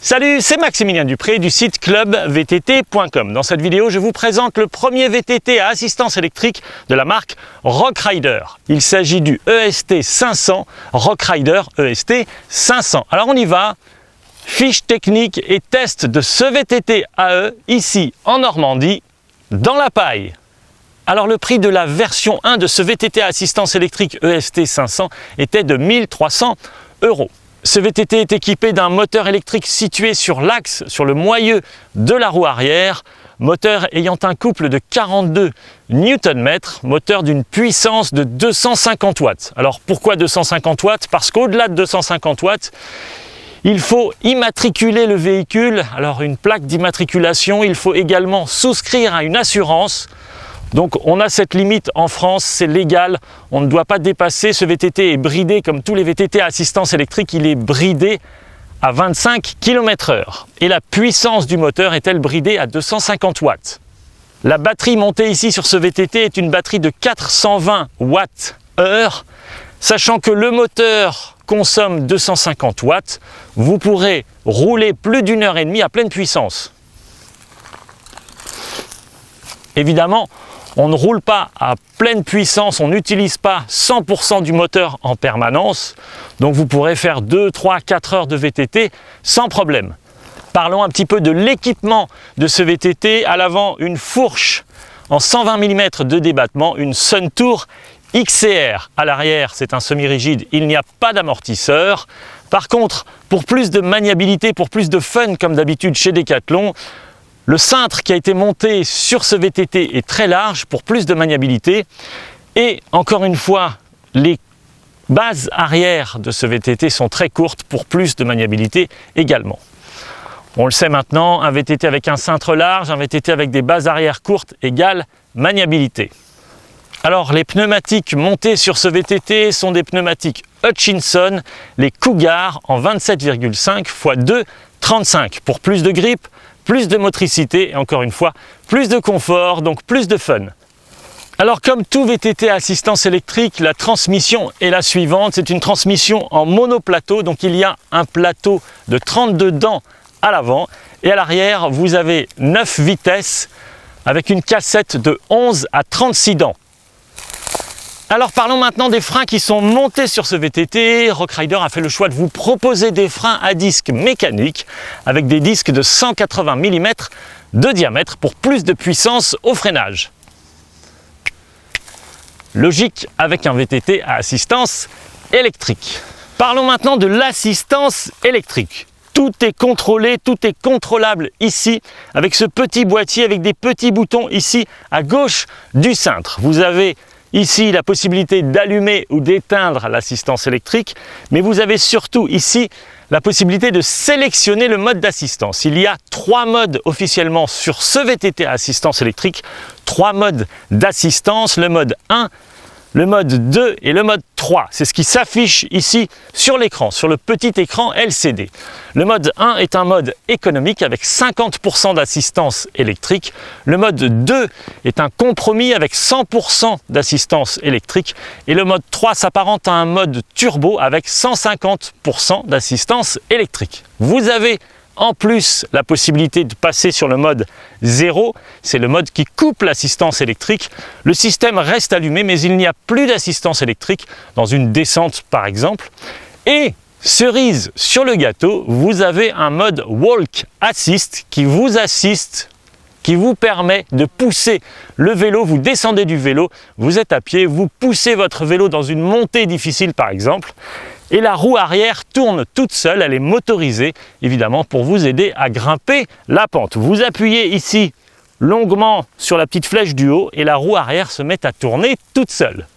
Salut, c'est Maximilien Dupré du site clubvtt.com. Dans cette vidéo, je vous présente le premier VTT à assistance électrique de la marque Rockrider. Il s'agit du EST 500, Rockrider EST 500. Alors on y va, fiche technique et test de ce VTT AE ici en Normandie, dans la paille. Alors le prix de la version 1 de ce VTT à assistance électrique EST 500 était de 1 300 €. Ce VTT est équipé d'un moteur électrique situé sur l'axe, sur le moyeu de la roue arrière, moteur ayant un couple de 42 Nm, moteur d'une puissance de 250 watts. Alors pourquoi 250 watts? Parce qu'au-delà de 250 watts, il faut immatriculer le véhicule. Alors une plaque d'immatriculation, il faut également souscrire à une assurance. Donc on a cette limite en France, c'est légal, on ne doit pas dépasser. Ce VTT est bridé comme tous les VTT à assistance électrique, il est bridé à 25 km/h. Et la puissance du moteur est-elle bridée à 250 watts. La batterie montée ici sur ce VTT est une batterie de 420 Wh. Sachant que le moteur consomme 250 watts, vous pourrez rouler plus d'une heure et demie à pleine puissance. Évidemment, on ne roule pas à pleine puissance, on n'utilise pas 100% du moteur en permanence, donc vous pourrez faire 2, 3, 4 heures de VTT sans problème. Parlons un petit peu de l'équipement de ce VTT. À l'avant, une fourche en 120 mm de débattement, une Suntour XCR. À l'arrière, c'est un semi-rigide, il n'y a pas d'amortisseur. Par contre, pour plus de maniabilité, pour plus de fun comme d'habitude chez Decathlon, le cintre qui a été monté sur ce VTT est très large pour plus de maniabilité. Et encore une fois, les bases arrière de ce VTT sont très courtes pour plus de maniabilité également. On le sait maintenant, un VTT avec un cintre large, un VTT avec des bases arrière courtes égale maniabilité. Alors les pneumatiques montées sur ce VTT sont des pneumatiques Hutchinson, les Cougar en 27,5 x 2,35 pour plus de grip, plus de motricité et encore une fois, plus de confort, donc plus de fun. Alors comme tout VTT à assistance électrique, la transmission est la suivante. C'est une transmission en monoplateau, donc il y a un plateau de 32 dents à l'avant et à l'arrière, vous avez 9 vitesses avec une cassette de 11 à 36 dents. Alors parlons maintenant des freins qui sont montés sur ce VTT. Rockrider a fait le choix de vous proposer des freins à disque mécaniques avec des disques de 180 mm de diamètre pour plus de puissance au freinage. Logique avec un VTT à assistance électrique. Parlons maintenant de l'assistance électrique. Tout est contrôlé, tout est contrôlable ici avec ce petit boîtier avec des petits boutons ici à gauche du cintre. Vous avez ici la possibilité d'allumer ou d'éteindre l'assistance électrique, mais vous avez surtout ici la possibilité de sélectionner le mode d'assistance. Il y a 3 modes officiellement sur ce VTT à assistance électrique, 3 modes d'assistance, le mode 1, le mode 2 et le mode 3. C'est ce qui s'affiche ici sur l'écran, sur le petit écran LCD. Le mode 1 est un mode économique avec 50% d'assistance électrique. Le mode 2 est un compromis avec 100% d'assistance électrique. Et le mode 3 s'apparente à un mode turbo avec 150% d'assistance électrique. Vous avez en plus la possibilité de passer sur le mode 0, c'est le mode qui coupe l'assistance électrique. Le système reste allumé mais il n'y a plus d'assistance électrique dans une descente par exemple. Et cerise sur le gâteau, vous avez un mode Walk Assist qui vous assiste, qui vous permet de pousser le vélo. Vous descendez du vélo, vous êtes à pied, vous poussez votre vélo dans une montée difficile par exemple. Et la roue arrière tourne toute seule, elle est motorisée évidemment pour vous aider à grimper la pente. Vous appuyez ici longuement sur la petite flèche du haut et la roue arrière se met à tourner toute seule.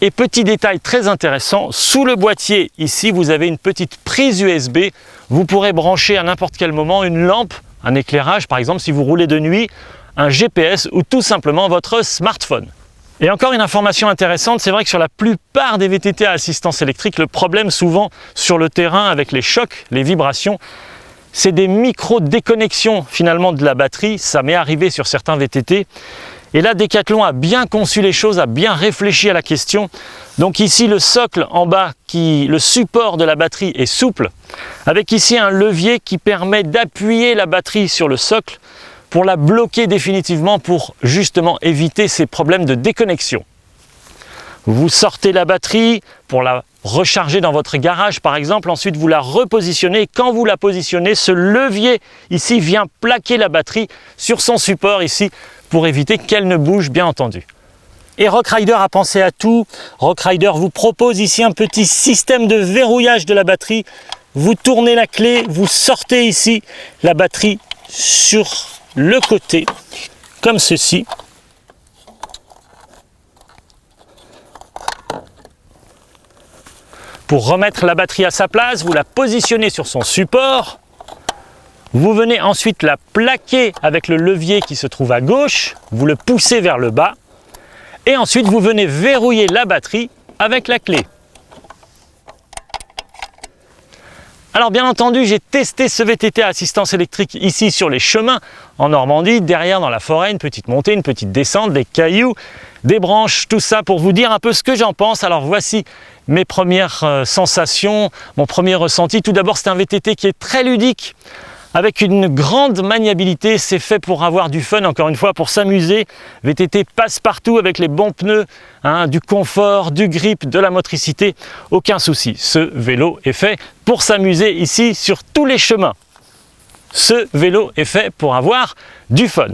Et petit détail très intéressant, sous le boîtier ici vous avez une petite prise USB. Vous pourrez brancher à n'importe quel moment une lampe, un éclairage par exemple si vous roulez de nuit, un GPS ou tout simplement votre smartphone. Et encore une information intéressante, c'est vrai que sur la plupart des VTT à assistance électrique, le problème souvent sur le terrain avec les chocs, les vibrations, c'est des micro-déconnexions finalement de la batterie. Ça m'est arrivé sur certains VTT Et là, Decathlon a bien conçu les choses, a bien réfléchi à la question. Donc ici, le socle en bas, le support de la batterie est souple, avec ici un levier qui permet d'appuyer la batterie sur le socle pour la bloquer définitivement, pour justement éviter ces problèmes de déconnexion. Vous sortez la batterie pour la recharger dans votre garage par exemple, ensuite vous la repositionnez. Quand vous la positionnez, ce levier ici vient plaquer la batterie sur son support ici pour éviter qu'elle ne bouge, bien entendu. Et Rockrider a pensé à tout. Rockrider vous propose ici un petit système de verrouillage de la batterie. Vous tournez la clé, vous sortez ici la batterie sur le côté, comme ceci. Pour remettre la batterie à sa place, vous la positionnez sur son support. Vous venez ensuite la plaquer avec le levier qui se trouve à gauche. Vous le poussez vers le bas. Et ensuite, vous venez verrouiller la batterie avec la clé. Alors bien entendu, j'ai testé ce VTT à assistance électrique ici sur les chemins en Normandie, derrière dans la forêt, une petite montée, une petite descente, des cailloux, des branches, tout ça pour vous dire un peu ce que j'en pense. Alors voici mes premières sensations, mon premier ressenti. Tout d'abord, c'est un VTT qui est très ludique, avec une grande maniabilité. C'est fait pour avoir du fun, encore une fois, pour s'amuser. VTT passe partout avec les bons pneus, du confort, du grip, de la motricité. Aucun souci, ce vélo est fait pour s'amuser ici sur tous les chemins. Ce vélo est fait pour avoir du fun.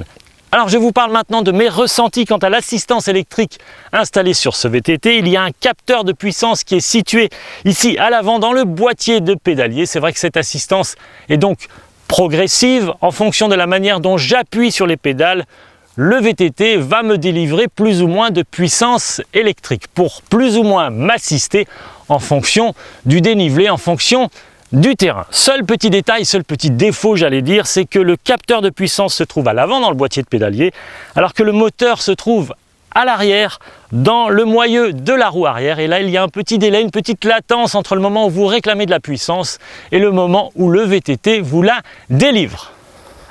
Alors je vous parle maintenant de mes ressentis quant à l'assistance électrique installée sur ce VTT. Il y a un capteur de puissance qui est situé ici à l'avant dans le boîtier de pédalier. C'est vrai que cette assistance est donc progressive en fonction de la manière dont j'appuie sur les pédales. Le VTT va me délivrer plus ou moins de puissance électrique pour plus ou moins m'assister en fonction du dénivelé, en fonction du terrain. Seul petit détail, seul petit défaut j'allais dire, c'est que le capteur de puissance se trouve à l'avant dans le boîtier de pédalier, alors que le moteur se trouve à l'arrière dans le moyeu de la roue arrière. Et là il y a un petit délai, une petite latence entre le moment où vous réclamez de la puissance et le moment où le VTT vous la délivre.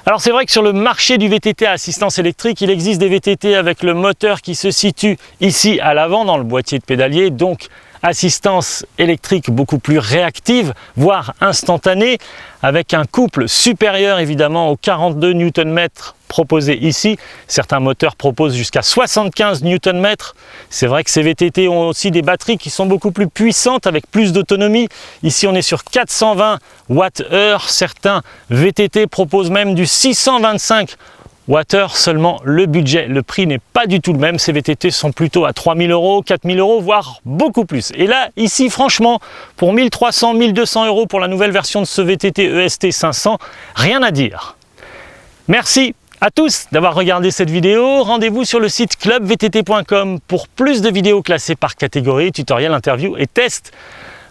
Alors c'est vrai que sur le marché du VTT à assistance électrique, il existe des VTT avec le moteur qui se situe ici à l'avant dans le boîtier de pédalier, donc assistance électrique beaucoup plus réactive, voire instantanée, avec un couple supérieur évidemment aux 42 Nm proposés ici. Certains moteurs proposent jusqu'à 75 Nm. C'est vrai que ces VTT ont aussi des batteries qui sont beaucoup plus puissantes avec plus d'autonomie. Ici on est sur 420 Wh. Certains VTT proposent même du 625 Wh, seulement le budget, le prix n'est pas du tout le même. Ces VTT sont plutôt à 3 000 €, 4 000 €, voire beaucoup plus. Et là, ici, franchement, pour 1 300, 1 200 € pour la nouvelle version de ce VTT EST 500, rien à dire. Merci à tous d'avoir regardé cette vidéo. Rendez-vous sur le site clubvtt.com pour plus de vidéos classées par catégorie, tutoriels, interviews et tests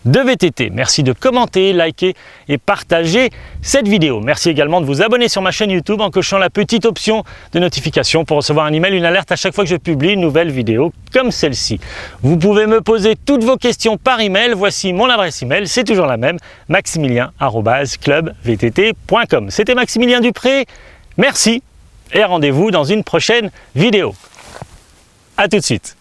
de VTT. Merci de commenter, liker et partager cette vidéo. Merci également de vous abonner sur ma chaîne YouTube en cochant la petite option de notification pour recevoir un email, une alerte à chaque fois que je publie une nouvelle vidéo comme celle-ci. Vous pouvez me poser toutes vos questions par email. Voici mon adresse email, c'est toujours la même, maximilien@clubvtt.com. C'était Maximilien Dupré. Merci et rendez-vous dans une prochaine vidéo. À tout de suite.